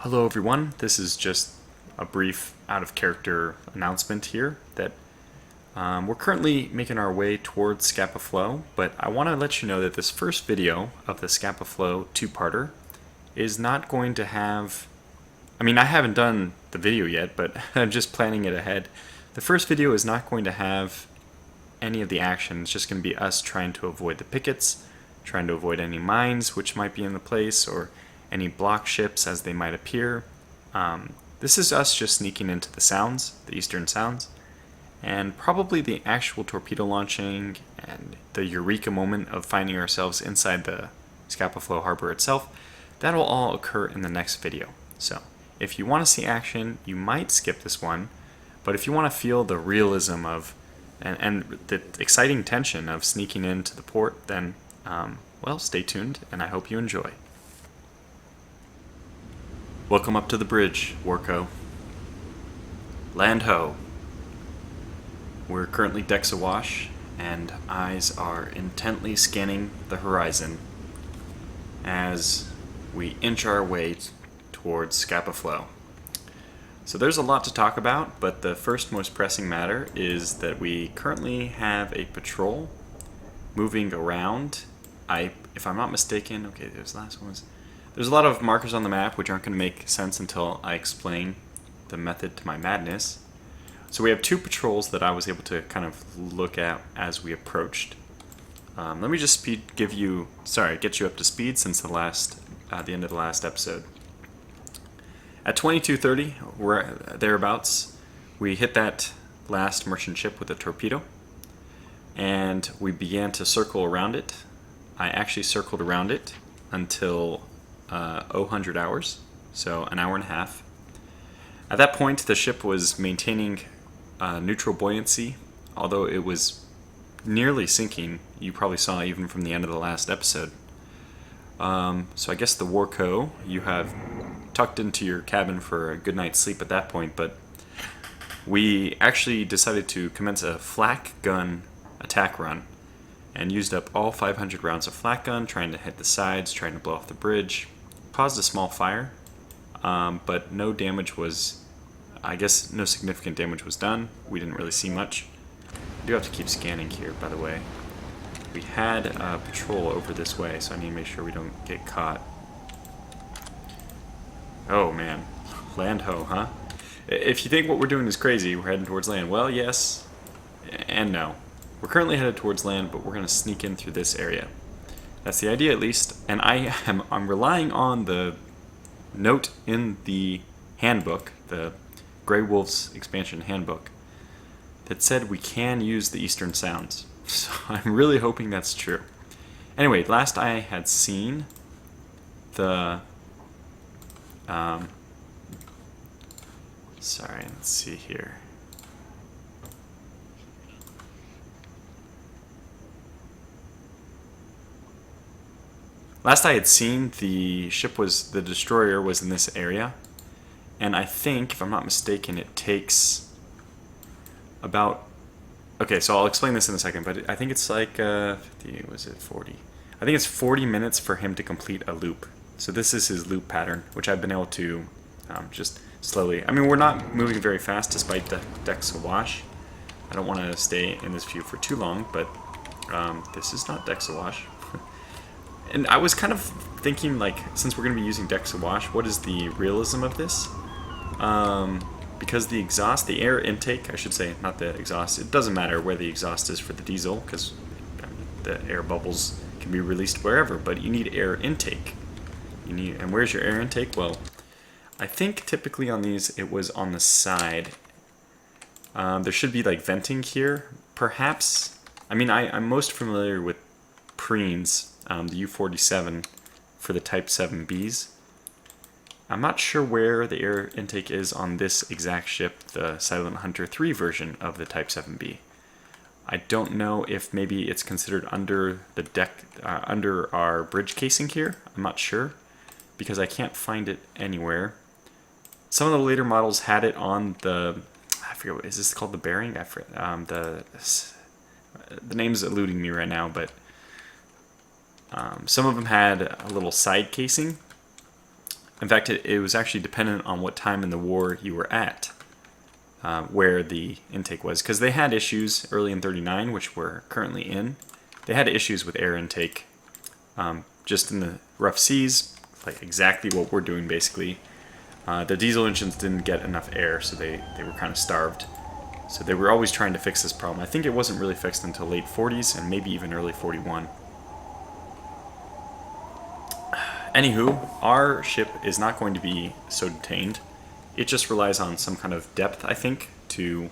Hello everyone, this is just a brief out-of-character announcement here that we're currently making our way towards Scapa Flow, but I want to let you know that this first video of the Scapa Flow two-parter is not going to have... I haven't done the video yet, but I'm just planning it ahead. The first video is not going to have any of the action. It's just going to be us trying to avoid the pickets, trying to avoid any mines which might be in the place, or any block ships as they might appear. This is us just sneaking into the sounds, the eastern sounds, and probably the actual torpedo launching and the eureka moment of finding ourselves inside the Scapa Flow harbor itself. That'll all occur in the next video. So if you want to see action, you might skip this one, but if you want to feel the realism of and the exciting tension of sneaking into the port, then well, stay tuned, and I hope you enjoy. Welcome up to the bridge, Warco. Land ho! We're currently decks awash, and eyes are intently scanning the horizon as we inch our way towards Scapa Flow. So there's a lot to talk about, but the first most pressing matter is that we currently have a patrol moving around. If I'm not mistaken, okay, there's the last one. There's a lot of markers on the map which aren't going to make sense until I explain the method to my madness. So we have two patrols that I was able to kind of look at as we approached. Let me just get you up to speed since the end of the last episode. At 22:30, we're thereabouts, we hit that last merchant ship with a torpedo, and we began to circle around it. I actually circled around it until 100 hours, so an hour and a half. At that point, the ship was maintaining neutral buoyancy, although it was nearly sinking. You probably saw even from the end of the last episode. So I guess the Warco, you have tucked into your cabin for a good night's sleep at that point, but we actually decided to commence a flak gun attack run and used up all 500 rounds of flak gun, trying to hit the sides, trying to blow off the bridge. Caused a small fire, but no damage was, no significant damage was done. We didn't really see much. I do have to keep scanning here, by the way. We had a patrol over this way, so I need to make sure we don't get caught. Oh man, land ho, huh? If you think what we're doing is crazy, we're heading towards land. Well, yes and no. We're currently headed towards land, but we're going to sneak in through this area. That's the idea, at least, and I'm relying on the note in the handbook, the Grey Wolves expansion handbook, that said we can use the eastern sounds. So I'm really hoping that's true. Anyway, last I had seen the sorry, let's see here. Last I had seen, the destroyer was in this area, and I think, if I'm not mistaken, it takes about, okay, so I'll explain this in a second, but I think it's like, 50, was it 40? I think it's 40 minutes for him to complete a loop. So this is his loop pattern, which I've been able to just slowly, we're not moving very fast despite decks awash. I don't want to stay in this view for too long, but this is not decks awash. And I was kind of thinking, like, since we're going to be using decks awash, what is the realism of this? Because the exhaust, the air intake, I should say, not the exhaust, it doesn't matter where the exhaust is for the diesel, because the air bubbles can be released wherever, but you need air intake. And where's your air intake? Well, I think typically on these it was on the side. There should be like venting here, perhaps. I'm most familiar with Preens, the U-47 for the Type 7Bs. I'm not sure where the air intake is on this exact ship, the Silent Hunter 3 version of the Type 7B. I don't know if maybe it's considered under the deck, under our bridge casing here. I'm not sure, because I can't find it anywhere. Some of the later models had it on the, I forget, what is this called, the bearing? I forget, the name's eluding me right now, but some of them had a little side casing, In fact, it was actually dependent on what time in the war you were at, where the intake was. Because they had issues early in 39, which we're currently in. They had issues with air intake, just in the rough seas, like exactly what we're doing basically. The diesel engines didn't get enough air, so they were kind of starved. So they were always trying to fix this problem. I think it wasn't really fixed until late 40s and maybe even early 41. Anywho, our ship is not going to be so detained. It just relies on some kind of depth, I think, to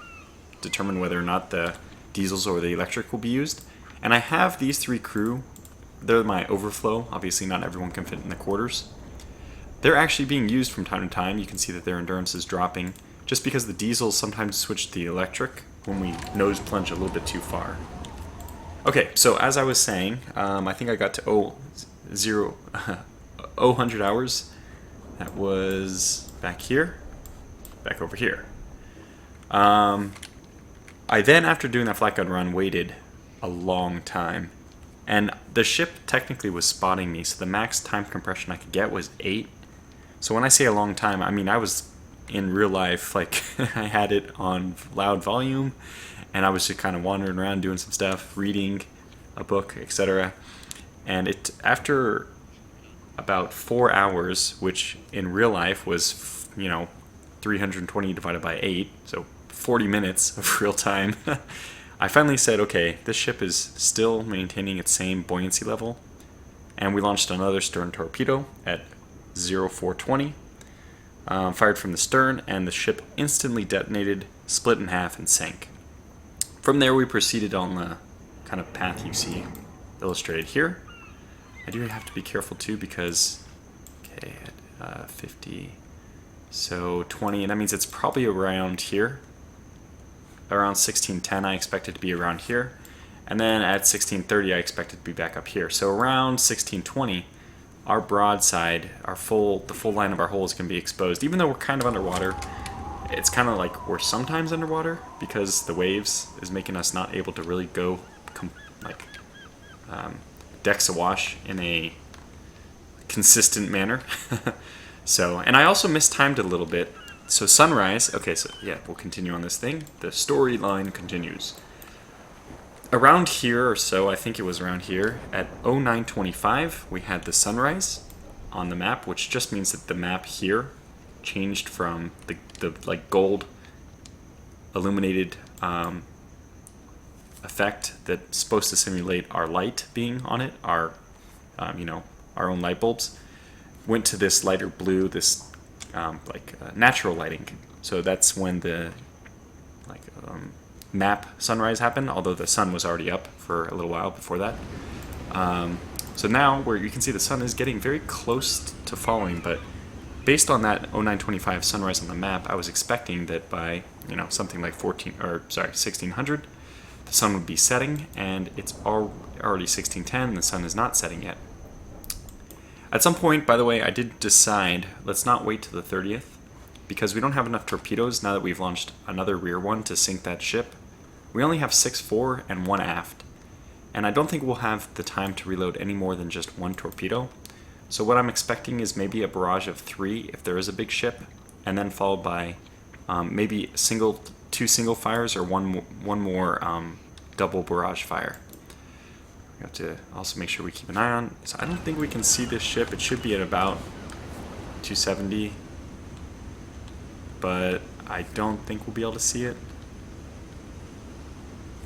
determine whether or not the diesels or the electric will be used. And I have these 3 crew. They're my overflow. Obviously not everyone can fit in the quarters. They're actually being used from time to time. You can see that their endurance is dropping, just because the diesels sometimes switch to the electric when we nose plunge a little bit too far. Okay, so as I was saying, I think I got to 100 hours. That was back here, back over here. I then, after doing that flat gun run, waited a long time. And the ship technically was spotting me, so the max time compression I could get was 8. So when I say a long time, I mean I was in real life, like I had it on loud volume, and I was just kind of wandering around doing some stuff, reading a book, etc. And it, after about 4 hours, which in real life was, 320 divided by 8, so 40 minutes of real time, I finally said, okay, this ship is still maintaining its same buoyancy level, and we launched another stern torpedo at 0420, fired from the stern, and the ship instantly detonated, split in half, and sank. From there, we proceeded on the kind of path you see illustrated here. I do have to be careful too because, okay, at 50, so 20, and that means it's probably around here. Around 1610, I expect it to be around here. And then at 1630, I expect it to be back up here. So around 1620, our broadside, the full line of our hull is going to be exposed. Even though we're kind of underwater, it's kind of like we're sometimes underwater because the waves is making us not able to really go decks awash in a consistent manner. So, and I also mistimed it a little bit. So sunrise, okay, so yeah, we'll continue on this thing. The storyline continues. Around here or so, I think it was around here, at 0925, we had the sunrise on the map, which just means that the map here changed from the like gold illuminated effect that's supposed to simulate our light being on it, our own light bulbs, went to this lighter blue, this natural lighting. So that's when the map sunrise happened, although the sun was already up for a little while before that. So now where you can see the sun is getting very close to falling, but based on that 0925 sunrise on the map, I was expecting that by something like 1600, the sun would be setting, and it's already 1610 and the sun is not setting yet. At some point, by the way, I did decide, let's not wait till the 30th, because we don't have enough torpedoes now that we've launched another rear one to sink that ship. We only have 6 fore and 1 aft, and I don't think we'll have the time to reload any more than just 1 torpedo. So what I'm expecting is maybe a barrage of 3 if there is a big ship, and then followed by maybe 2 single fires or one more double barrage fire. We have to also make sure we keep an eye on. So I don't think we can see this ship. It should be at about 270, but I don't think we'll be able to see it.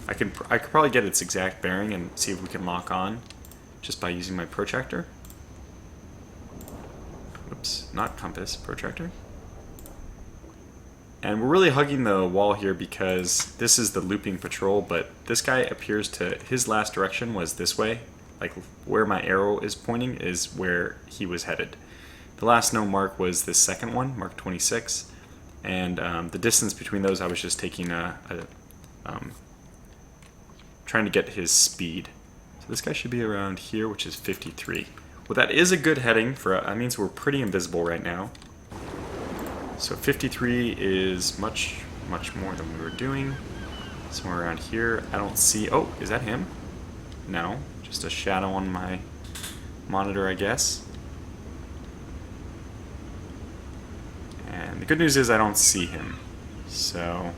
I could probably get its exact bearing and see if we can lock on just by using my protractor. Oops, not compass, protractor. And we're really hugging the wall here because this is the looping patrol, but this guy appears to, his last direction was this way. Like where my arrow is pointing is where he was headed. The last known mark was this second one, Mark 26, and the distance between those I was just taking trying to get his speed. So this guy should be around here, which is 53. Well, that is a good heading for, that means we're pretty invisible right now. So 53 is much more than we were doing. Somewhere around here. I don't see, oh, is that him? No, just a shadow on my monitor, I guess. And the good news is I don't see him. So,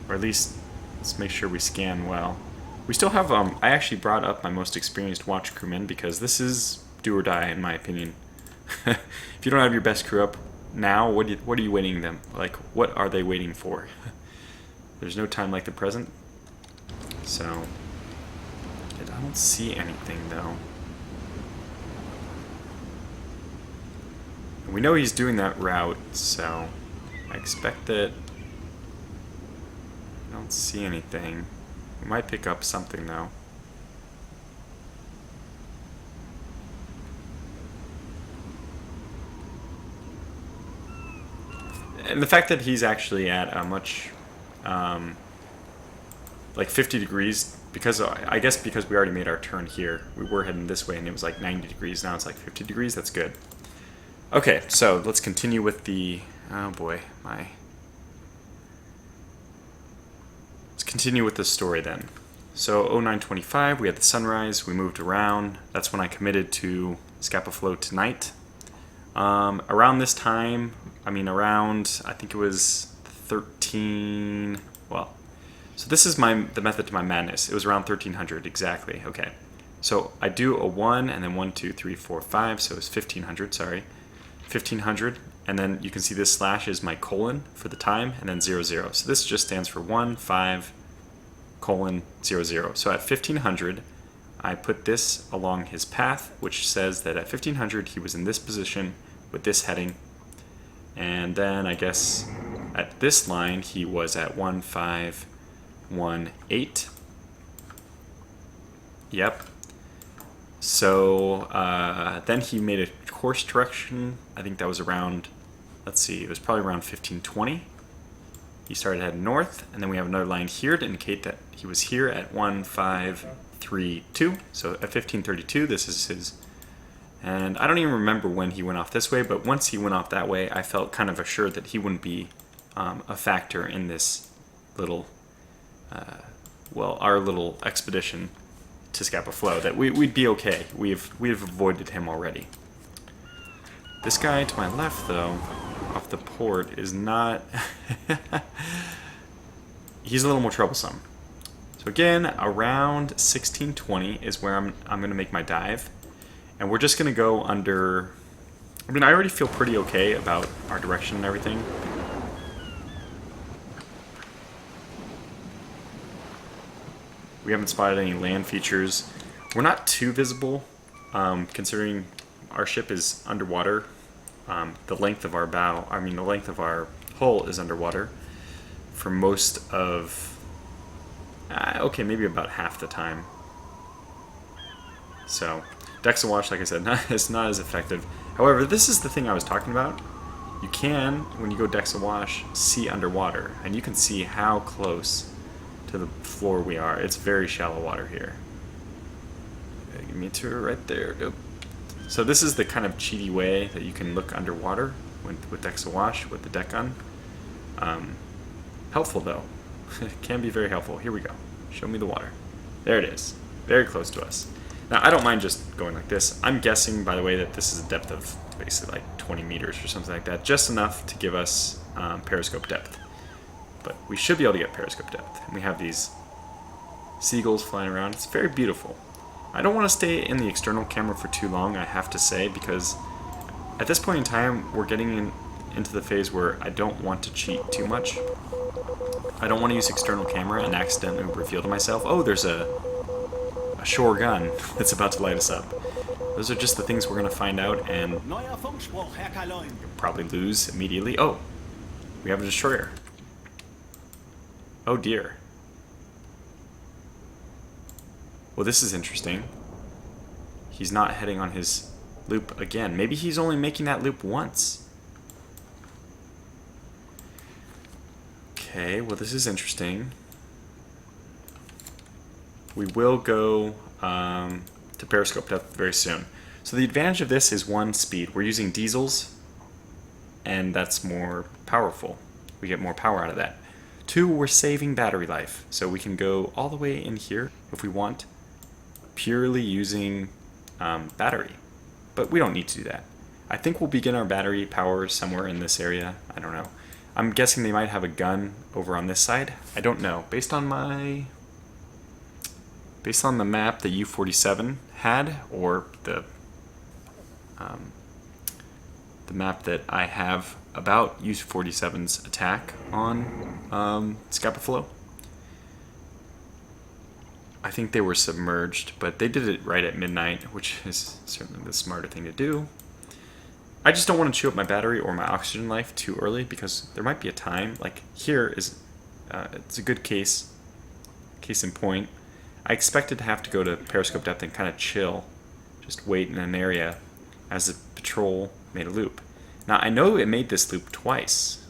or at least let's make sure we scan well. We still have, I actually brought up my most experienced watch crewman because this is do or die in my opinion. If you don't have your best crew up now, what are you waiting them? Like, what are they waiting for? There's no time like the present. So, I don't see anything though. We know he's doing that route, so I expect that I don't see anything. We might pick up something though. And the fact that he's actually at a much, like 50 degrees, because I guess because we already made our turn here, we were heading this way and it was like 90 degrees, now it's like 50 degrees, that's good. Okay, so let's continue with the, oh boy, let's continue with the story then. So 0925, we had the sunrise, we moved around, that's when I committed to Scapa flow tonight. Around this time, I mean I think it was 13, well, so this is the method to my madness. It was around 1300 exactly, okay. So I do a 1 and then 1, 2, 3, 4, 5, so it's 1500, sorry. 1500, and then you can see this slash is my colon for the time, and then 00. So this just stands for 1, 5, colon, 00. So at 1500, I put this along his path, which says that at 1500 he was in this position with this heading, and then I guess at this line he was at 1518. Yep. So then he made a course direction. I think that was around, let's see, it was probably around 1520. He started heading north, and then we have another line here to indicate that he was here at 1532. So at 1532, this is his. And I don't even remember when he went off this way, but once he went off that way, I felt kind of assured that he wouldn't be a factor in this little, well, our little expedition to Scapa flow, that we'd be okay. We've avoided him already. This guy to my left, though, off the port, is not... He's a little more troublesome. So again, around 1620 is where I'm going to make my dive. And we're just going to go under... I mean, I already feel pretty okay about our direction and everything. We haven't spotted any land features. We're not too visible, considering our ship is underwater. The length of our bow, I mean the length of our hull is underwater for most of, okay, maybe about half the time. So, Dexa Watch, like I said, it's not as effective. However, this is the thing I was talking about. You can, when you go Dexa Wash, see underwater, and you can see how close to the floor we are. It's very shallow water here. Give me a tour right there. Nope. So this is the kind of cheaty way that you can look underwater with Dexa Wash, with the deck gun. Helpful though. It can be very helpful. Here we go. Show me the water. There it is. Very close to us. Now I don't mind just going like this. I'm guessing, by the way, that this is a depth of basically like 20 meters or something like that. Just enough to give us periscope depth. But we should be able to get periscope depth. And we have these seagulls flying around. It's very beautiful. I don't want to stay in the external camera for too long, I have to say, because at this point in time, we're getting into the phase where I don't want to cheat too much. I don't want to use external camera and accidentally reveal to myself, oh, there's a shore gun that's about to light us up. Those are just the things we're going to find out, and you'll probably lose immediately. Oh, we have a destroyer. Oh dear. Well, this is interesting. He's not heading on his loop again. Maybe he's only making that loop once. Okay, well this is interesting. We will go to periscope depth very soon. So the advantage of this is, one, speed. We're using diesels, and that's more powerful. We get more power out of that. Two, we're saving battery life. So we can go all the way in here if we want, purely using battery. But we don't need to do that. I think we'll begin our battery power somewhere in this area. I don't know. I'm guessing they might have a gun over on this side. I don't know. Based on the map that U-47 had, or the map that I have about U-47's attack on Scapa Flow, I think they were submerged, but they did it right at midnight, which is certainly the smarter thing to do. I just don't want to chew up my battery or my oxygen life too early, because there might be a time, like here is, it's a good case in point. I expected to have to go to periscope depth and kind of chill, just wait in an area as the patrol made a loop. Now I know it made this loop twice,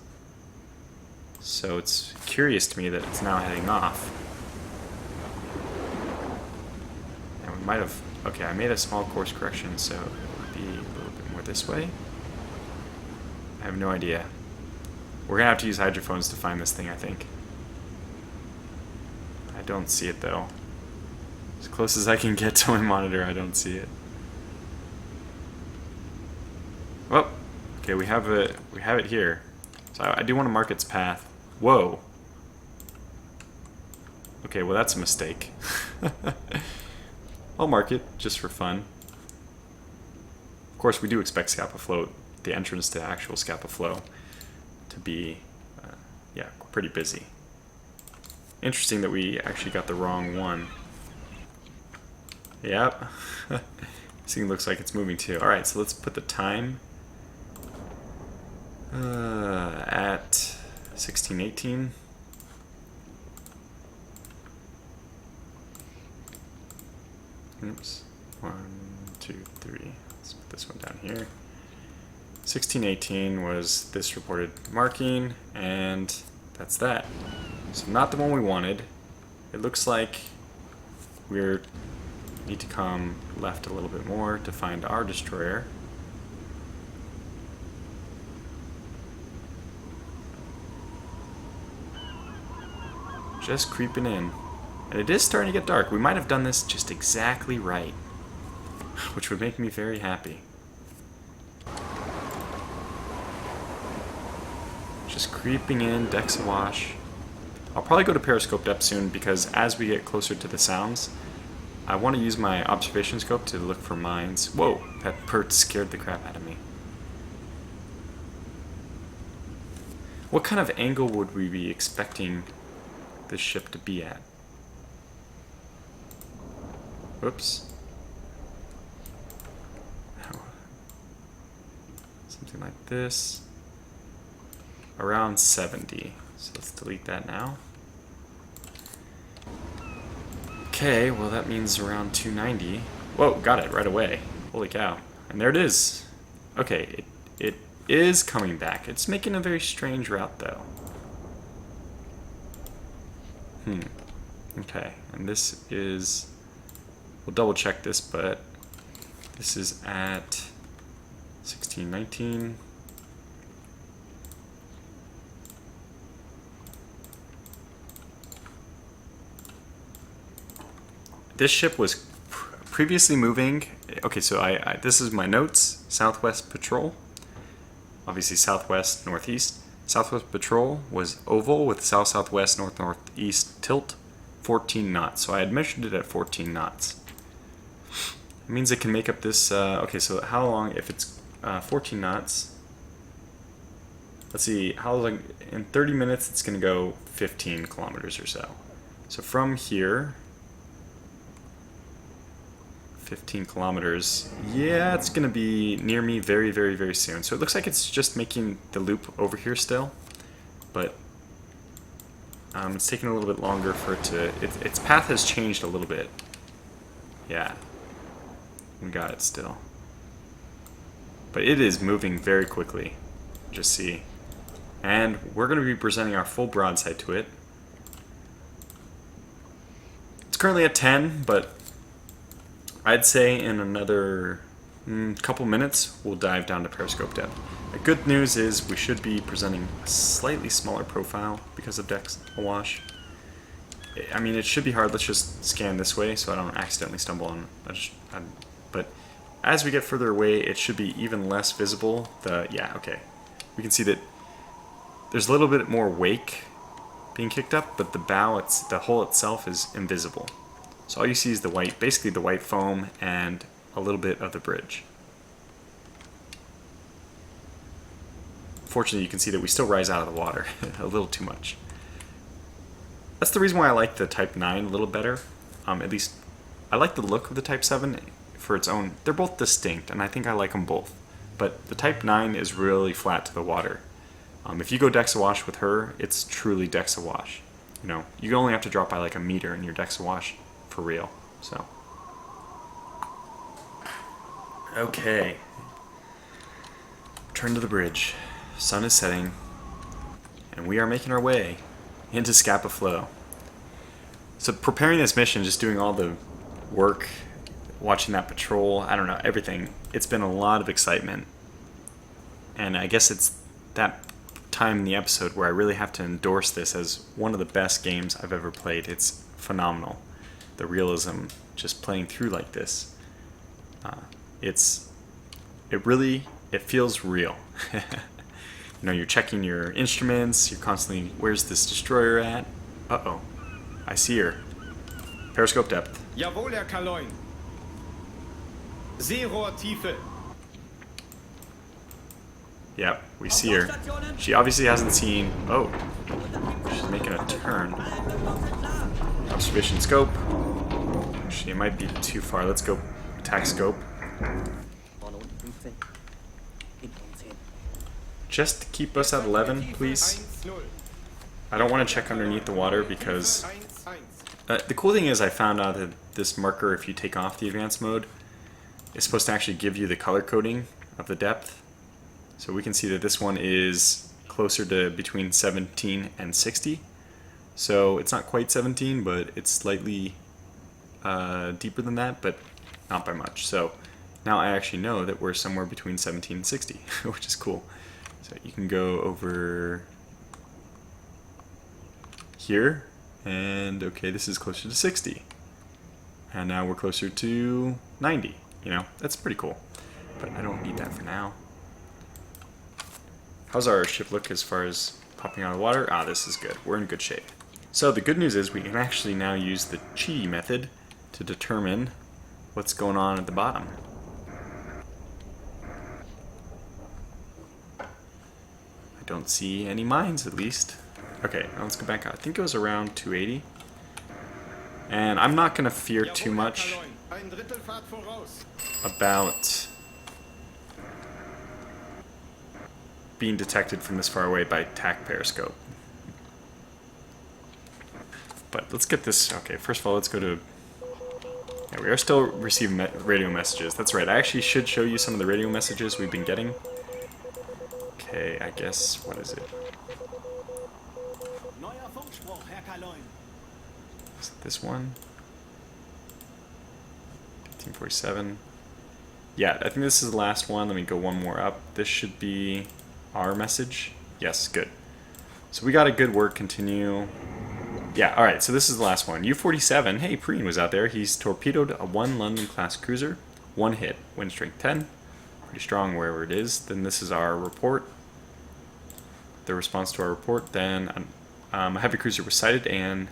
so it's curious to me that it's now heading off. And we might have, okay, I made a small course correction, so it would be a little bit more this way. I have no idea. We're gonna have to use hydrophones to find this thing, I think. I don't see it though. As close as I can get to my monitor, I don't see it. Well, okay, we have it here. So I do want to mark its path. Whoa. Okay, well that's a mistake. I'll mark it just for fun. Of course, we do expect Scapa Flow, the entrance to actual Scapa Flow, to be, yeah, pretty busy. Interesting that we actually got the wrong one. Yep. This thing looks like it's moving too. Alright, so let's put the time at 16:18. Oops. 1, 2, 3. Let's put this one down here. 16:18 was this reported marking, and that's that. So not the one we wanted. It looks like we're need to come left a little bit more to find our destroyer. Just creeping in. And it is starting to get dark. We might have done this just exactly right, which would make me very happy. Just creeping in, decks awash. I'll probably go to periscope depth soon, because as we get closer to the sounds, I want to use my observation scope to look for mines. Whoa, that bird scared the crap out of me. What kind of angle would we be expecting this ship to be at? Whoops. Something like this. Around 70. So let's delete that now. Okay, well that means around 290. Whoa, got it right away. Holy cow. And there it is. Okay, it is coming back. It's making a very strange route though. Okay, and this is, we'll double check this, but this is at 16:19. This ship was previously moving. Okay, so this is my notes. Southwest Patrol. Obviously southwest, northeast. Southwest Patrol was oval with south-southwest, north-northeast tilt, 14 knots. So I had measured it at 14 knots. It means it can make up this, okay, so how long, if it's 14 knots, let's see, how long, in 30 minutes it's going to go 15 kilometers or so. So from here, 15 kilometers, yeah, it's gonna be near me very, very, very soon. So it looks like it's just making the loop over here still, but it's taking a little bit longer for it to, its path has changed a little bit. Yeah, we got it still. But it is moving very quickly, just see. And we're gonna be presenting our full broadside to it. It's currently at 10, but I'd say in another couple minutes, we'll dive down to periscope depth. The good news is we should be presenting a slightly smaller profile because of decks awash. I mean, it should be hard. Let's just scan this way so I don't accidentally stumble on. But as we get further away, it should be even less visible. Yeah, okay. We can see that there's a little bit more wake being kicked up, but the bow, the hull itself is invisible. So all you see is the white, basically the white foam and a little bit of the bridge. Fortunately, you can see that we still rise out of the water a little too much. That's the reason why I like the Type 9 a little better. At least I like the look of the Type 7 for its own. They're both distinct, and I think I like them both. But the Type 9 is really flat to the water. If you go decks awash with her, it's truly decks awash. You know, you only have to drop by like a meter in your decks awash for real. So, okay. Turn to the bridge. Sun is setting, and we are making our way into Scapa Flow. So preparing this mission, just doing all the work, watching that patrol, I don't know, everything. It's been a lot of excitement. And I guess it's that time in the episode where I really have to endorse this as one of the best games I've ever played. It's phenomenal. The realism, just playing through like this. It feels real. You know, you're checking your instruments, you're constantly, where's this destroyer at? Uh-oh, I see her. Periscope depth. Jawohl, Herr Kaloin. Seerohrtiefe. Yep, we see her. She obviously hasn't seen, oh, she's making a turn. Observation scope. She might be too far. Let's go attack scope. Just keep us at 11, please. I don't want to check underneath the water because the cool thing is I found out that this marker, if you take off the advanced mode, is supposed to actually give you the color coding of the depth. So we can see that this one is closer to between 17 and 60. So it's not quite 17, but it's slightly deeper than that, but not by much. So now I actually know that we're somewhere between 17 and 60, which is cool. So you can go over here, and okay, this is closer to 60. And now we're closer to 90, you know, that's pretty cool. But I don't need that for now. How's our ship look as far as popping out of the water? Ah, this is good. We're in good shape. So the good news is we can actually now use the chi method to determine what's going on at the bottom. I don't see any mines, at least. Okay, now let's go back out. I think it was around 280. And I'm not going to fear too much about being detected from this far away by TAC periscope. But let's get this. Okay, first of all, let's go to. Yeah, we are still receiving radio messages. That's right. I actually should show you some of the radio messages we've been getting. Okay, I guess. What is it? Is it this one? 1547. Yeah, I think this is the last one. Let me go one more up. This should be our message. Yes, good. So we got a good work continue. Yeah, alright, so this is the last one. U-47, hey, Preen was out there. He's torpedoed a 1 London-class cruiser. 1 hit. Wind strength 10. Pretty strong wherever it is. Then this is our report. The response to our report. Then a heavy cruiser was sighted and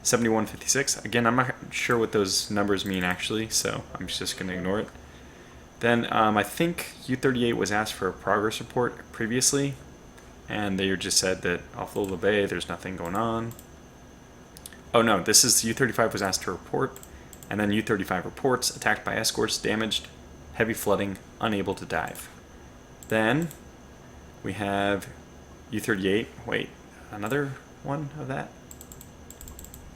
7156. Again, I'm not sure what those numbers mean actually, so I'm just going to ignore it. Then I think U-38 was asked for a progress report previously, and they just said that off Lola Bay there's nothing going on. Oh no, this is U-35 was asked to report, and then U-35 reports attacked by escorts, damaged, heavy flooding, unable to dive. Then we have U-38. Wait, another one of that?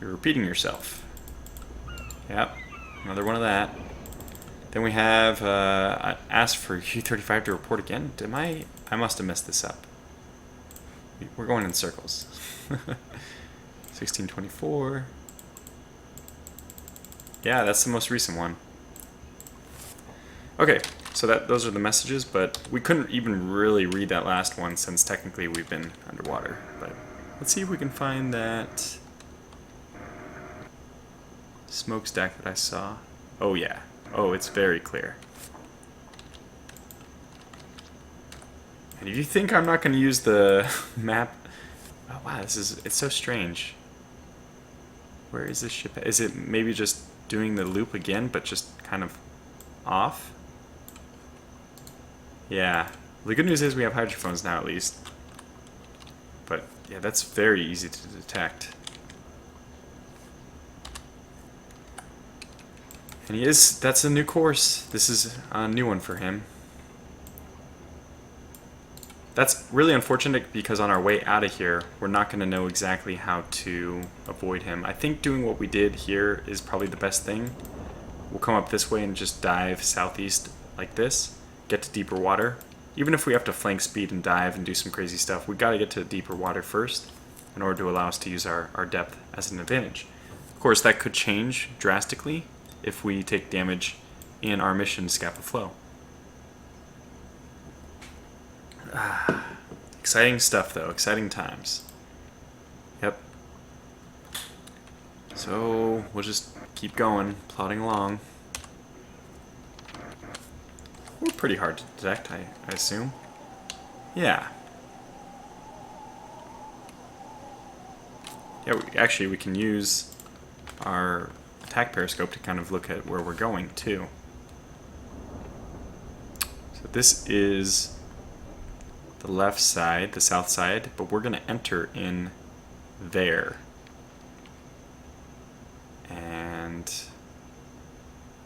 You're repeating yourself. Yep, another one of that. Then we have asked for U-35 to report again. I must have messed this up. We're going in circles. 1624. Yeah, that's the most recent one. Okay, so those are the messages, but we couldn't even really read that last one since technically we've been underwater. But let's see if we can find that smokestack that I saw. Oh yeah. Oh, it's very clear. And if you think I'm not going to use the map... Oh wow, it's so strange. Where is this ship? Is it maybe just doing the loop again, but just kind of off? Yeah. The good news is we have hydrophones now, at least. But yeah, that's very easy to detect. And that's a new course. This is a new one for him. That's really unfortunate because on our way out of here, we're not going to know exactly how to avoid him. I think doing what we did here is probably the best thing. We'll come up this way and just dive southeast like this, get to deeper water. Even if we have to flank speed and dive and do some crazy stuff, we got to get to deeper water first in order to allow us to use our depth as an advantage. Of course, that could change drastically if we take damage in our mission Scapa Flow. Exciting stuff, though. Exciting times. Yep. So, we'll just keep going, plodding along. We're pretty hard to detect, I assume. Yeah. Yeah, actually, we can use our attack periscope to kind of look at where we're going, too. So this is the left side, the south side, but we're going to enter in there. And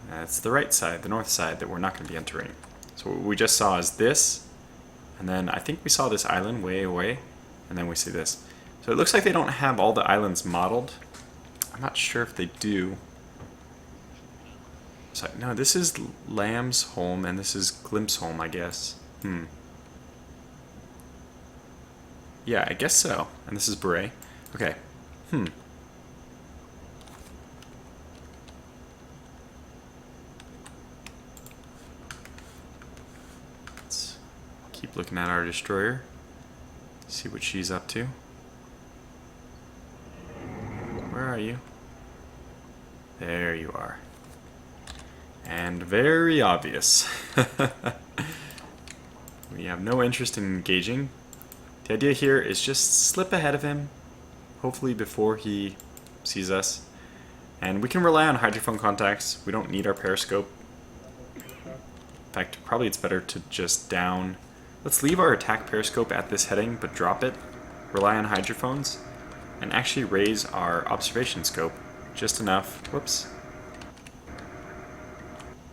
that's the right side, the north side, that we're not going to be entering. So what we just saw is this, and then I think we saw this island way away, and then we see this. So it looks like they don't have all the islands modeled. I'm not sure if they do. So, no, this is Lamb's Home, and this is Glimpse Home, I guess. Yeah, I guess so. And this is Beret. Okay. Let's keep looking at our destroyer. See what she's up to. Where are you? There you are. And very obvious. We have no interest in engaging. The idea here is just slip ahead of him, hopefully before he sees us. And we can rely on hydrophone contacts. We don't need our periscope. In fact, probably it's better to just down... Let's leave our attack periscope at this heading, but drop it, rely on hydrophones, and actually raise our observation scope just enough, whoops,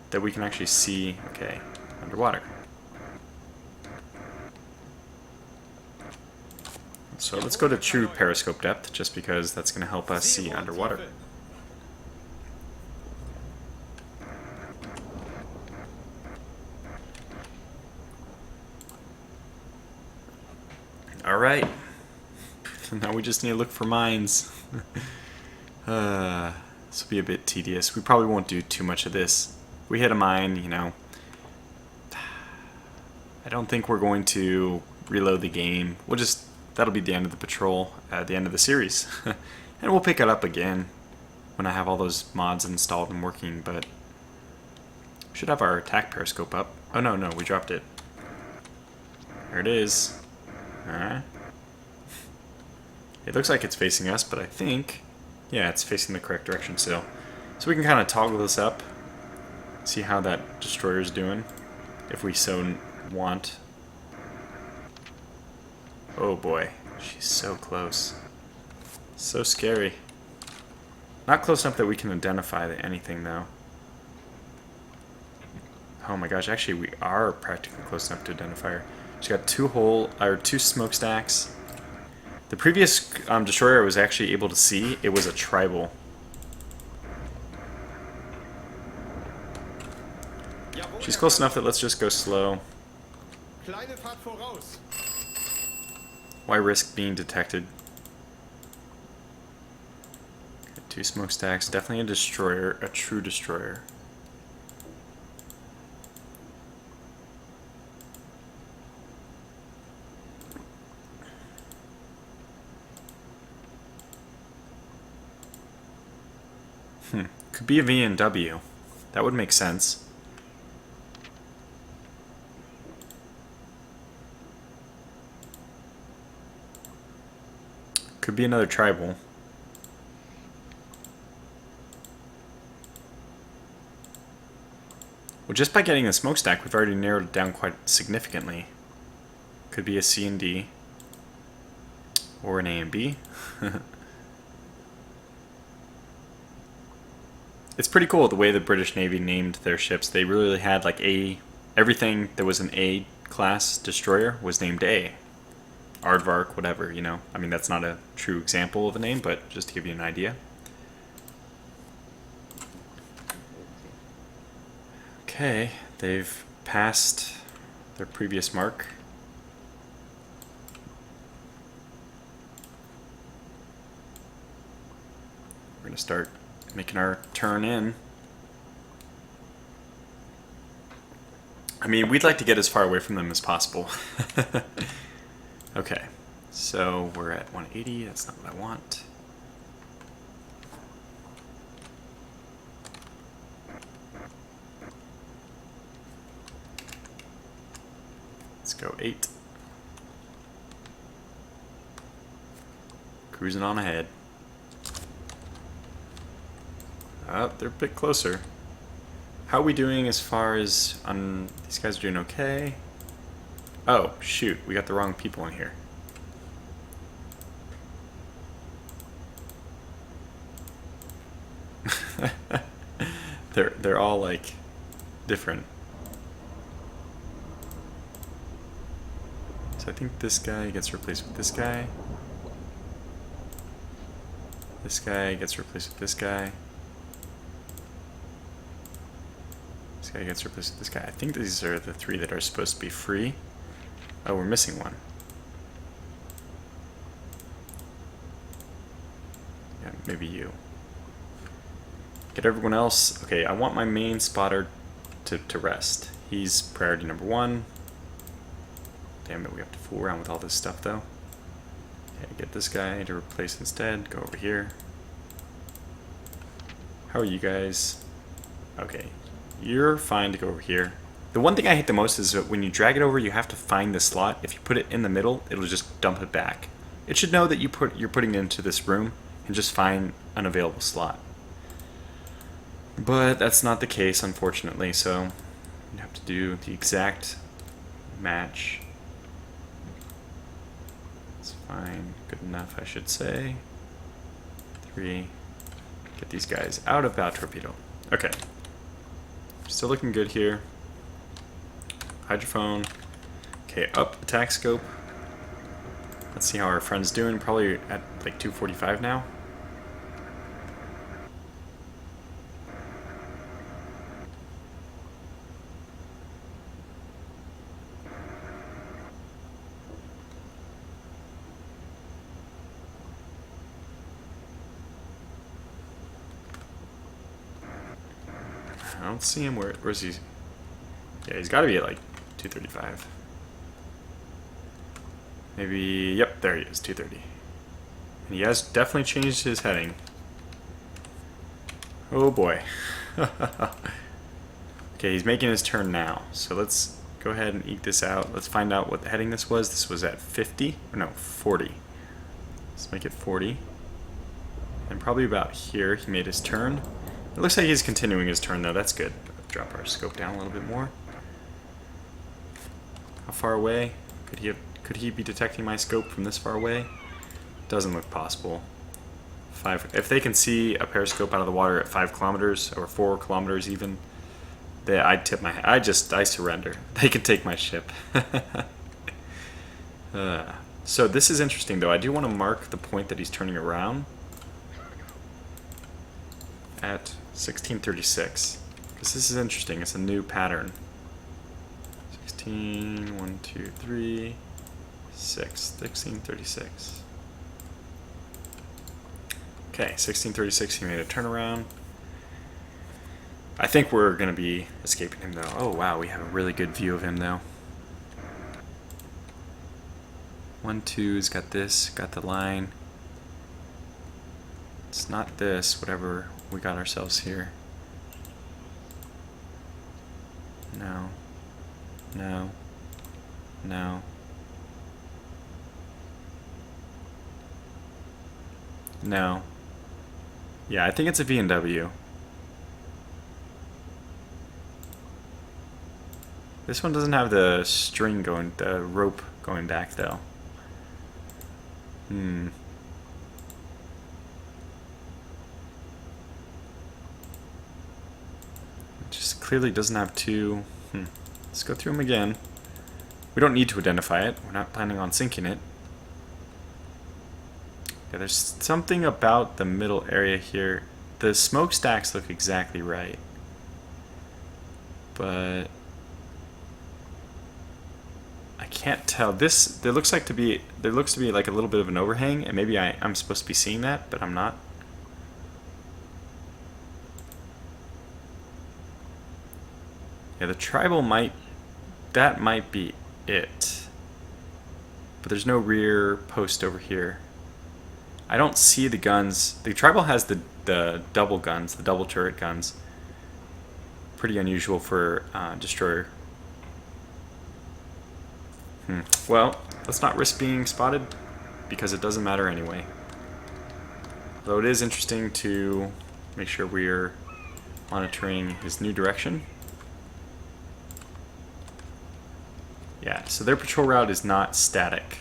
that we can actually see, okay, underwater. So let's go to true periscope depth, just because that's going to help us see underwater. Alright. Now we just need to look for mines. This will be a bit tedious. We probably won't do too much of this. If we hit a mine, you know, I don't think we're going to reload the game. We'll just... That'll be the end of the patrol at the end of the series. And we'll pick it up again when I have all those mods installed and working, but we should have our attack periscope up. Oh no, we dropped it. There it is. Alright. It looks like it's facing us, but I think, yeah, it's facing the correct direction still. So we can kind of toggle this up, see how that destroyer's doing, if we so want. Oh boy, she's so close. So scary. Not close enough that we can identify anything though. Oh my gosh, actually we are practically close enough to identify her. She's got two smokestacks. The previous destroyer I was actually able to see, it was a tribal. She's close enough that let's just go slow. Why risk being detected? Okay, two smokestacks, definitely a destroyer, a true destroyer. Could be a V&W. That would make sense. Could be another tribal. Well, just by getting the smokestack, we've already narrowed it down quite significantly. Could be a C and D. Or an A and B. It's pretty cool the way the British Navy named their ships. They really had like everything that was an A class destroyer was named A. Aardvark, whatever, you know. I mean, that's not a true example of a name, but just to give you an idea. Okay, they've passed their previous mark. We're going to start making our turn in. I mean, we'd like to get as far away from them as possible. Okay, so we're at 180. That's not what I want. Let's go 8. Cruising on ahead. Oh, they're a bit closer. How are we doing as far as on these guys are doing okay? Oh, shoot, we got the wrong people in here. They're all like different. So I think this guy gets replaced with this guy. This guy gets replaced with this guy. This guy gets replaced with this guy. I think these are the 3 that are supposed to be free. Oh, we're missing one. Yeah, maybe you. Get everyone else. Okay, I want my main spotter to rest. He's priority number 1. Damn it, we have to fool around with all this stuff though. Okay, get this guy to replace instead. Go over here. How are you guys? Okay, you're fine to go over here. The one thing I hate the most is that when you drag it over, you have to find the slot. If you put it in the middle, it'll just dump it back. It should know that you're putting it into this room and just find an available slot. But that's not the case, unfortunately, so you have to do the exact match. It's fine, good enough, I should say. 3. Get these guys out of bow torpedo. Okay. Still looking good here. Hydrophone. Okay, up attack scope. Let's see how our friend's doing. Probably at like 245 now. I don't see him. Where's he? Yeah, he's got to be at like 235. Maybe, yep, there he is, 230. And he has definitely changed his heading. Oh boy. Okay, he's making his turn now. So let's go ahead and eke this out. Let's find out what the heading this was. This was at 50, or no, 40. Let's make it 40. And probably about here he made his turn. It looks like he's continuing his turn though, that's good. Drop our scope down a little bit more. How far away? Could he be detecting my scope from this far away? Doesn't look possible. 5. If they can see a periscope out of the water at 5 kilometers or 4 kilometers even, I'd tip my hat. I surrender. They can take my ship. So this is interesting though. I do want to mark the point that he's turning around at 1636. Because this is interesting. It's a new pattern. 16, 1, 2, 3, 6, 1636. Okay, 1636, he made a turnaround. I think we're going to be escaping him though. Oh wow, we have a really good view of him though. 1, 2's got this, got the line. It's not this, whatever we got ourselves here. No. No. No. No. Yeah, I think it's a V&W. This one doesn't have the string going, the rope going back though. It just clearly doesn't have two. Let's go through them again. We don't need to identify it. We're not planning on sinking it. Yeah, there's something about the middle area here. The smokestacks look exactly right. But I can't tell. There looks to be like a little bit of an overhang, and maybe I'm supposed to be seeing that, but I'm not. Yeah, the tribal might be it. But there's no rear post over here. I don't see the guns. The tribal has the double guns, the double turret guns. Pretty unusual for destroyer. Well, let's not risk being spotted because it doesn't matter anyway. Though it is interesting to make sure we're monitoring his new direction. Yeah, so their patrol route is not static,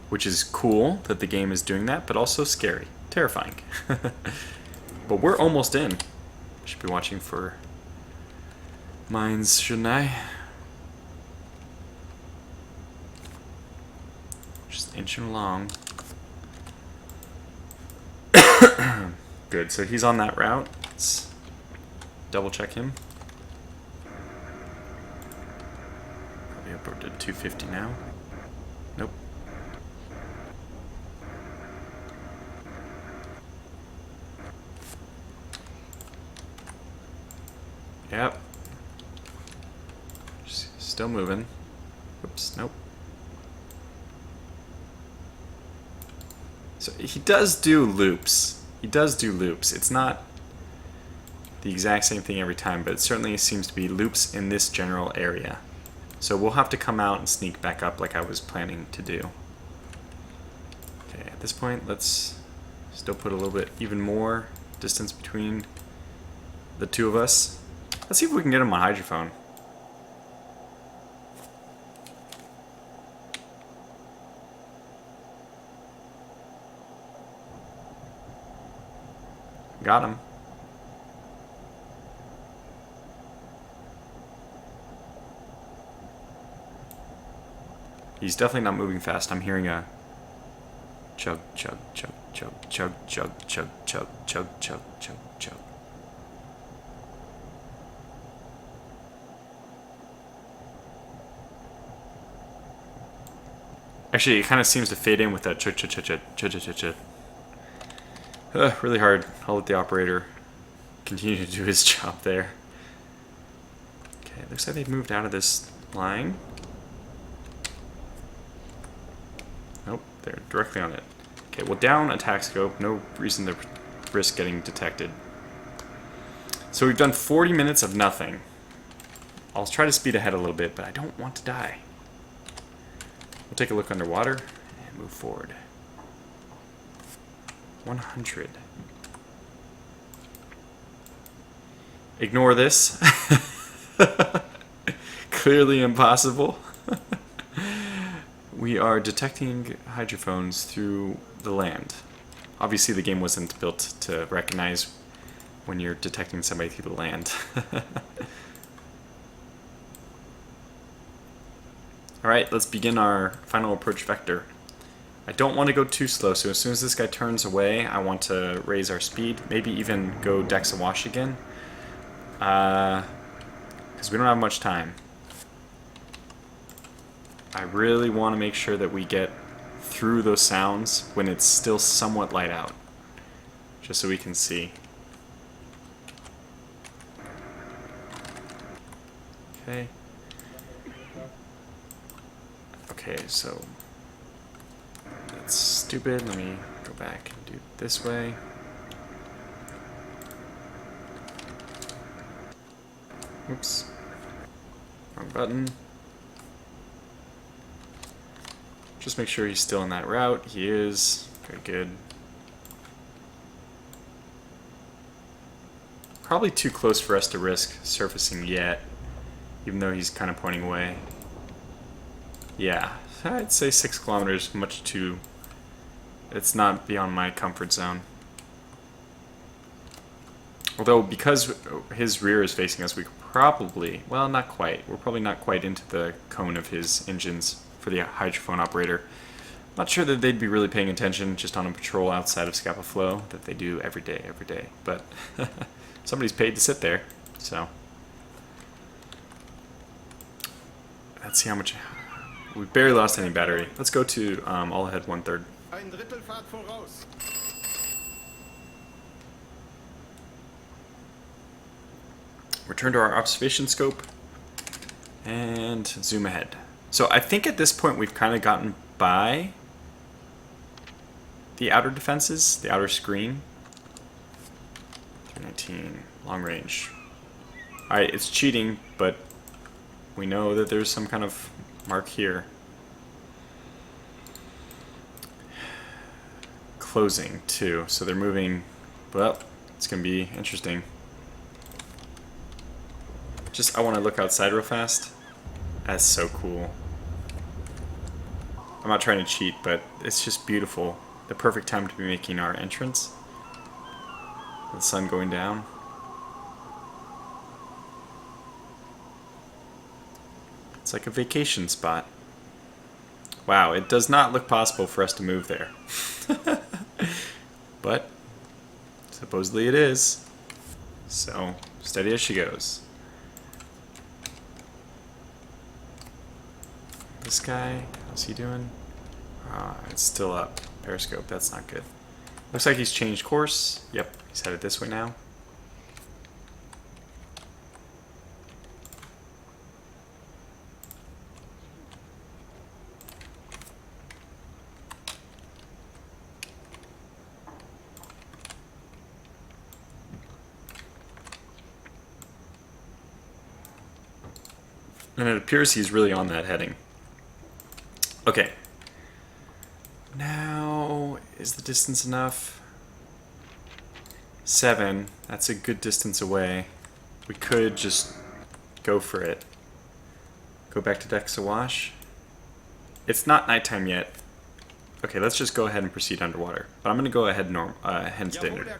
which is cool that the game is doing that, but also scary, terrifying. But we're almost in. Should be watching for mines, shouldn't I? Just inching along. Good, so he's on that route. Let's double check him. Probably up to 250 now. Nope. Yep. Still moving. Oops, nope. So he does do loops. It's not the exact same thing every time, but it certainly seems to be loops in this general area. So we'll have to come out and sneak back up like I was planning to do. Okay, at this point, let's still put a little bit even more distance between the two of us. Let's see if we can get him on hydrophone. Got him. He's definitely not moving fast. I'm hearing a chug, chug, chug, chug, chug, chug, chug, chug, chug, chug, chug, chug. Actually, it kind of seems to fade in with that chug, chug, chug, chug, chug, chug, chug. Really hard. I'll let the operator continue to do his job there. Okay, looks like they've moved out of this line. Nope, they're directly on it. Okay, well, down attack scope. No reason to risk getting detected. So we've done 40 minutes of nothing. I'll try to speed ahead a little bit, but I don't want to die. We'll take a look underwater and move forward. 100. Ignore this. Clearly impossible. We are detecting hydrophones through the land. Obviously the game wasn't built to recognize when you're detecting somebody through the land. Alright, let's begin our final approach vector. I don't want to go too slow, so as soon as this guy turns away, I want to raise our speed. Maybe even go decks awash again. Because we don't have much time. I really want to make sure that we get through those sounds when it's still somewhat light out. Just so we can see. Okay. Okay, so that's stupid. Let me go back and do it this way. Oops. Wrong button. Just make sure he's still in that route. He is. Very good. Probably too close for us to risk surfacing yet, even though he's kind of pointing away. Yeah, I'd say 6 kilometers, much too... It's not beyond my comfort zone. Although, because his rear is facing us, we could probably... Well, not quite. We're probably not quite into the cone of his engines for the hydrophone operator. Not sure that they'd be really paying attention just on a patrol outside of Scapa Flow that they do every day. But somebody's paid to sit there, so... Let's see how much... We barely lost any battery. Let's go to all ahead 1/3. Return to our observation scope and zoom ahead. So I think at this point we've kind of gotten by the outer defenses, the outer screen. 319, long range. Alright, it's cheating, but we know that there's some kind of mark here. Closing, too. So they're moving... Well, it's going to be interesting. I want to look outside real fast. That's so cool. I'm not trying to cheat, but it's just beautiful. The perfect time to be making our entrance. The sun going down. It's like a vacation spot. Wow, it does not look possible for us to move there. But supposedly it is. So, steady as she goes. This guy, how's he doing? It's still up. Periscope, that's not good. Looks like he's changed course. Yep, he's headed this way now. And it appears he's really on that heading. Okay. Now, is the distance enough? 7. That's a good distance away. We could just go for it. Go back to Dex Awash. It's not nighttime yet. Okay, let's just go ahead and proceed underwater. But I'm going to go ahead and standard.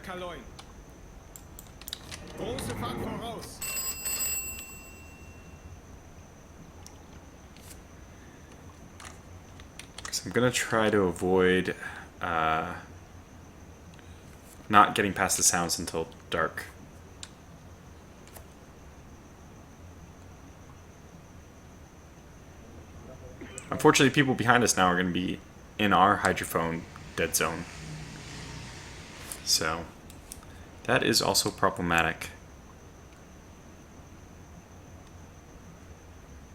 I'm going to try to avoid not getting past the sounds until dark. Unfortunately, people behind us now are going to be in our hydrophone dead zone. So, that is also problematic.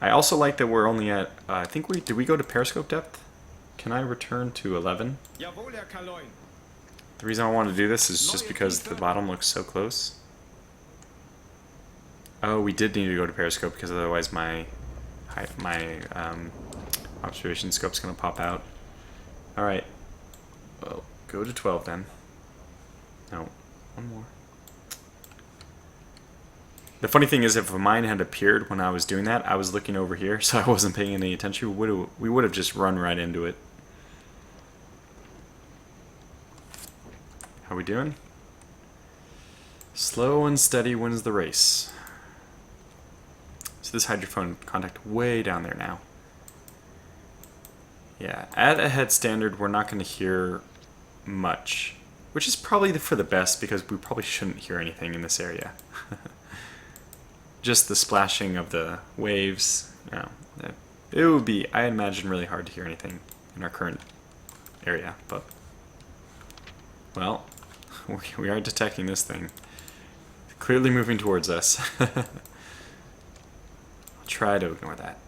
I also like that we're only at, I think did we go to periscope depth? Can I return to 11? The reason I want to do this is just because the bottom looks so close. Oh, we did need to go to periscope because otherwise my observation scope's going to pop out. Alright. Well, go to 12 then. No, one more. The funny thing is, if a mine had appeared when I was doing that, I was looking over here, so I wasn't paying any attention. We would have just run right into it. How we doing? Slow and steady wins the race. So this hydrophone contact way down there now. Yeah, at a head standard, we're not going to hear much, which is probably for the best because we probably shouldn't hear anything in this area. Just the splashing of the waves, you know, it would be, I imagine, really hard to hear anything in our current area, but, well, we are detecting this thing. Clearly moving towards us. I'll try to ignore that.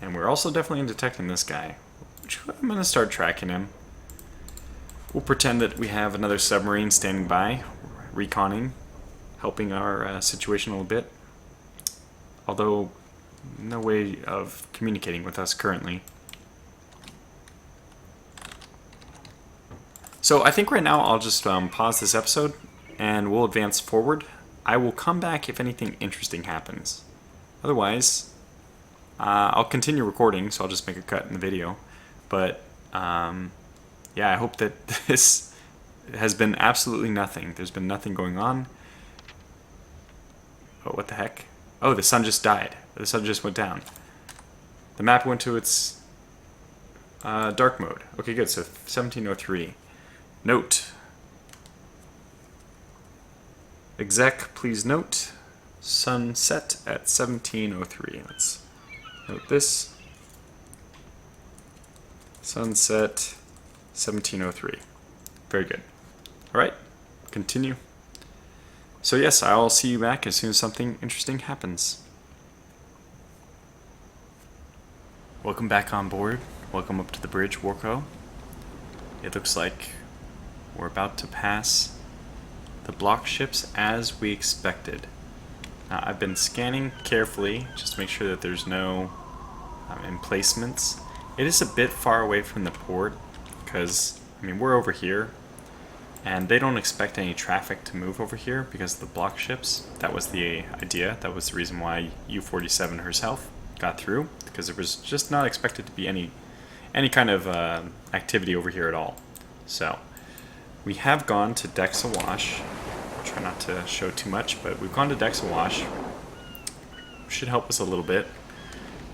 And we're also definitely detecting this guy, which I'm going to start tracking him. We'll pretend that we have another submarine standing by, reconning, helping our situation a little bit. Although, no way of communicating with us currently. So I think right now I'll just pause this episode and we'll advance forward. I will come back if anything interesting happens. Otherwise, I'll continue recording, so I'll just make a cut in the video. But yeah, I hope that this has been absolutely nothing. There's been nothing going on. Oh, what the heck? Oh, the sun just died. The sun just went down. The map went to its dark mode. Okay, good. So 1703. Note. Exec, please note. Sunset at 1703. Let's note this. Sunset 1703. Very good. Alright, continue. So yes, I'll see you back as soon as something interesting happens. Welcome back on board. Welcome up to the bridge, Warco. It looks like we're about to pass the block ships as we expected. Now, I've been scanning carefully just to make sure that there's no emplacements. It is a bit far away from the port because, I mean, we're over here and they don't expect any traffic to move over here because of the block ships. That was the idea. That was the reason why U-47 herself got through, because there was just not expected to be any kind of activity over here at all. So we have gone to decks awash. I'll try not to show too much, but we've gone to decks awash. Should help us a little bit.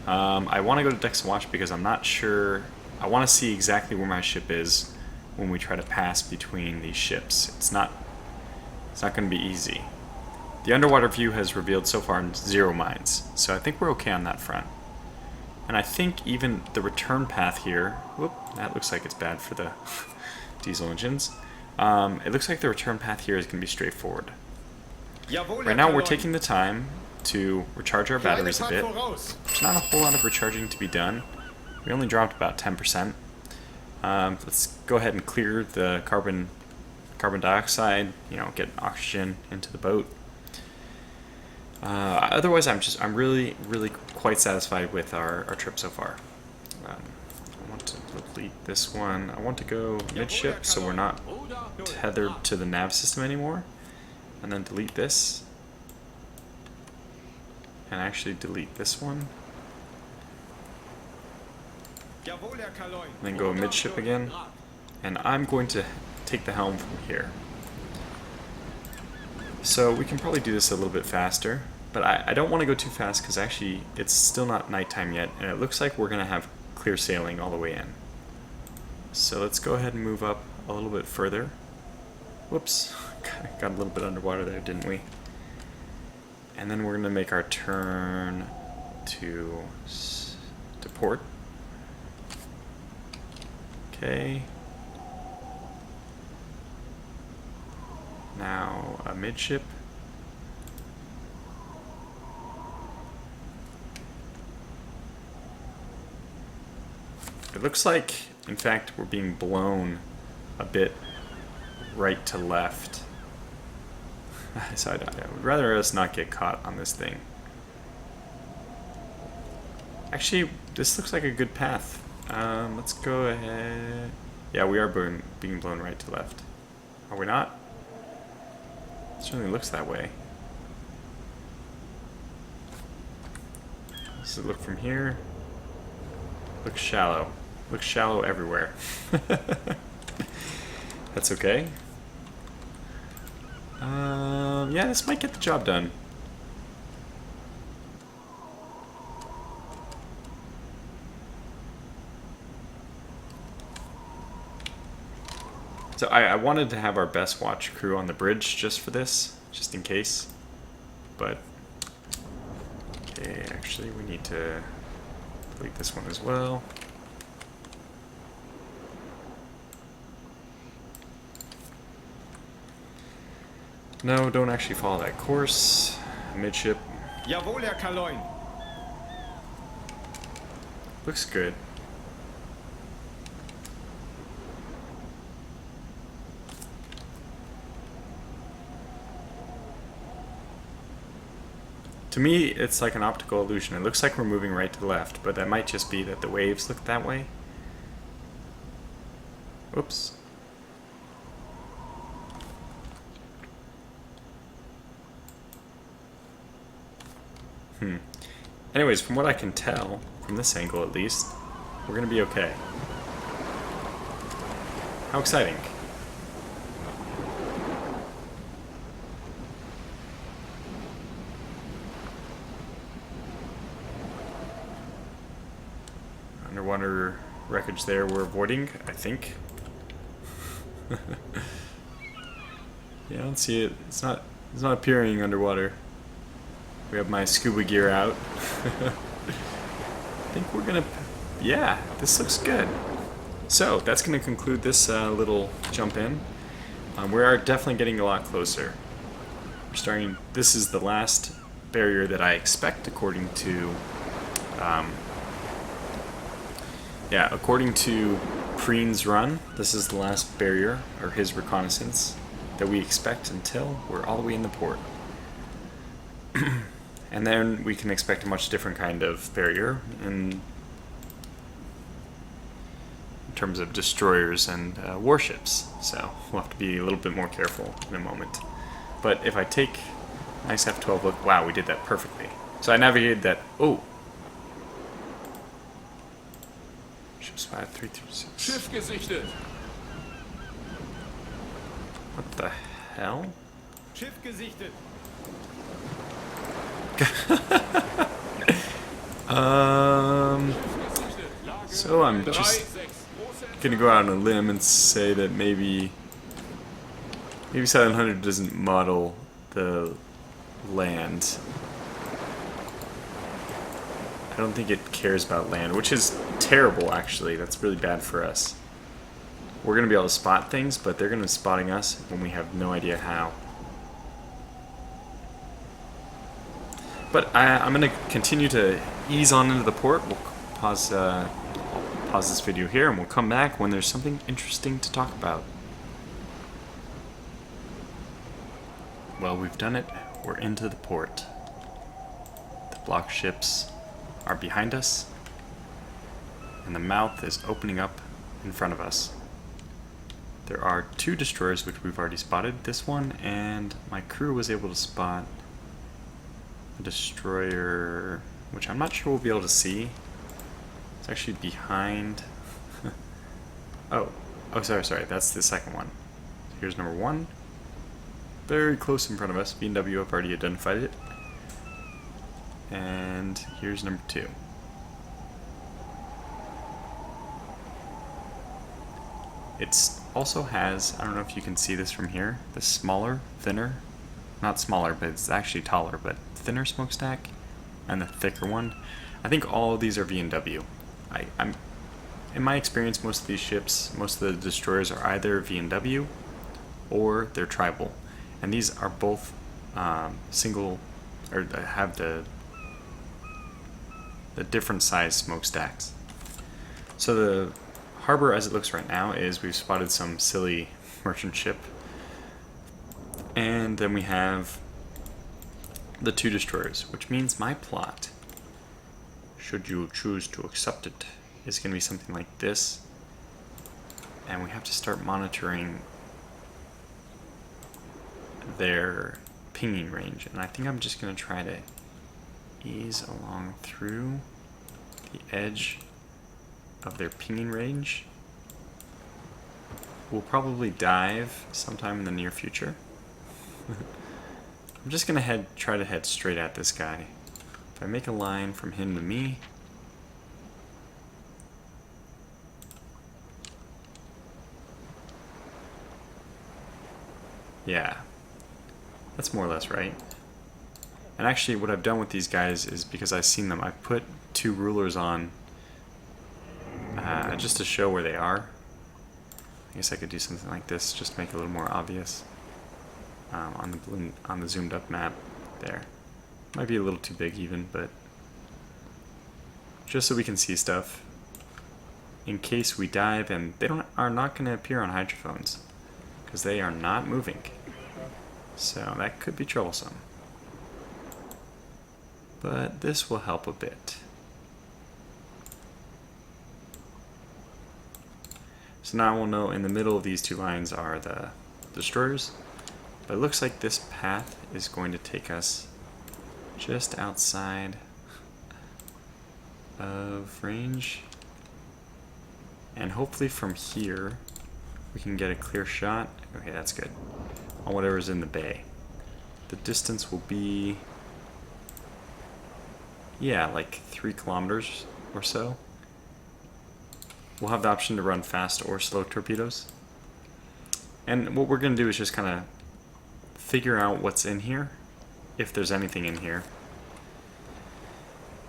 I want to go to decks awash because I'm not sure. I want to see exactly where my ship is when we try to pass between these ships. It's not going to be easy. The underwater view has revealed so far 0 mines, so I think we're okay on that front. And I think even the return path here, whoop, that looks like it's bad for the diesel engines. It looks like the return path here is going to be straightforward. Right now we're taking the time to recharge our batteries a bit. There's not a whole lot of recharging to be done. We only dropped about 10%. Let's go ahead and clear the carbon dioxide, get oxygen into the boat. Otherwise, I'm really quite satisfied with our trip so far. I want to delete this one. I want to go midship so we're not tethered to the nav system anymore. And then delete this. And actually delete this one. And then go midship again. And I'm going to take the helm from here. So we can probably do this a little bit faster, but I don't want to go too fast because actually it's still not nighttime yet, and it looks like we're going to have clear sailing all the way in. So let's go ahead and move up a little bit further. Whoops, got a little bit underwater there, didn't we? And then we're going to make our turn to port. Okay. Now a midship. It looks like, in fact, we're being blown a bit right to left. So I would rather us not get caught on this thing. Actually, this looks like a good path. Let's go ahead. Yeah, we are being blown right to left. Are we not? It certainly looks that way. Does it look from here? Looks shallow. Looks shallow everywhere. That's okay. Yeah, this might get the job done. So I wanted to have our best watch crew on the bridge just for this, just in case. But, okay, actually we need to delete this one as well. No, don't actually follow that course. Midship. Jawohl, Herr Kaloin. Looks good. To me, it's like an optical illusion. It looks like we're moving right to the left, but that might just be that the waves look that way. Oops. Anyways, from what I can tell, from this angle at least, we're gonna be okay. How exciting. Underwater wreckage there we're avoiding, I think. Yeah, I don't see it. It's not appearing underwater. We have my scuba gear out. I think we're gonna... Yeah, this looks good. So, that's gonna conclude this little jump in. We are definitely getting a lot closer. We're starting... This is the last barrier that I expect according to... according to Preen's run, this is the last barrier, or his reconnaissance, that we expect until we're all the way in the port. And then we can expect a much different kind of barrier in terms of destroyers and warships. So we'll have to be a little bit more careful in a moment. But if I take nice F12 look, wow, we did that perfectly. So I navigated that. Oh, ship's 5336. Schiff gesichtet. What the hell? Schiff gesichtet. So I'm just gonna go out on a limb and say that maybe 700 doesn't model the land. I don't think it cares about land, which is terrible actually. That's really bad for us. We're gonna be able to spot things, but they're gonna be spotting us when we have no idea how. But I'm going to continue to ease on into the port. We'll pause this video here, and we'll come back when there's something interesting to talk about. Well, we've done it. We're into the port. The block ships are behind us, and the mouth is opening up in front of us. There are 2 destroyers which we've already spotted. This one, and my crew was able to spot a destroyer, which I'm not sure we'll be able to see. It's actually behind. oh, sorry. That's the second one. Here's number 1. Very close in front of us. B&W have already identified it. And here's number 2. It also has, I don't know if you can see this from here, the smaller, thinner, not smaller, but it's actually taller, but thinner smokestack, and the thicker one. I think all of these are V&W. I'm in my experience, most of these ships, most of the destroyers are either V&W or they're tribal, and these are both single, or have the different size smokestacks. So the harbor, as it looks right now, is we've spotted some silly merchant ship, and then we have the 2 destroyers, which means my plot, should you choose to accept it, is going to be something like this. And we have to start monitoring their pinging range. And I think I'm just going to try to ease along through the edge of their pinging range. We'll probably dive sometime in the near future. I'm just gonna try to head straight at this guy. If I make a line from him to me, yeah, that's more or less right. And actually what I've done with these guys is, because I've seen them, I've put 2 rulers on just to show where they are. I guess I could do something like this, just to make it a little more obvious. On the zoomed up map there. Might be a little too big even, but just so we can see stuff in case we dive, and they are not going to appear on hydrophones because they are not moving. So that could be troublesome. But this will help a bit. So now we'll know in the middle of these 2 lines are the destroyers. But it looks like this path is going to take us just outside of range. And hopefully from here we can get a clear shot. Okay, that's good. On whatever's in the bay. The distance will be, yeah, like 3 kilometers or so. We'll have the option to run fast or slow torpedoes. And what we're going to do is just kind of figure out what's in here, if there's anything in here.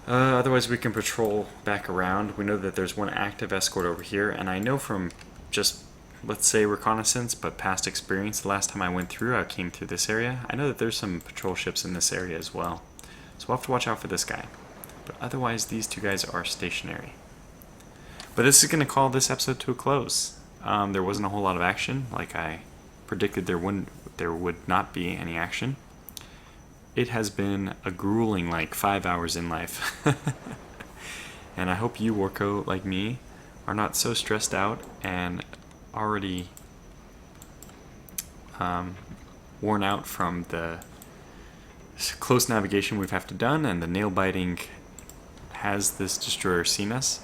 Otherwise we can patrol back around. We know that there's one active escort over here, and I know from just, let's say, reconnaissance, but past experience, the last time I went through, I came through this area. I know that there's some patrol ships in this area as well. So we'll have to watch out for this guy. But otherwise, these two guys are stationary. But this is going to call this episode to a close. There wasn't a whole lot of action, like I predicted there would not be any action. It has been a grueling, like, 5 hours in life. And I hope you, Warco, like me, are not so stressed out and already worn out from the close navigation we've have to done and the nail biting has this destroyer seen us.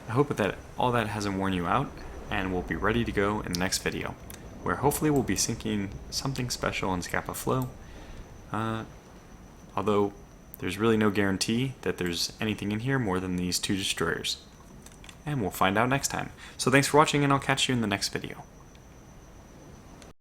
I hope that all that hasn't worn you out, and we'll be ready to go in the next video, where hopefully we'll be sinking something special in Scapa Flow. Although there's really no guarantee that there's anything in here more than these 2 destroyers. And we'll find out next time. So thanks for watching, and I'll catch you in the next video.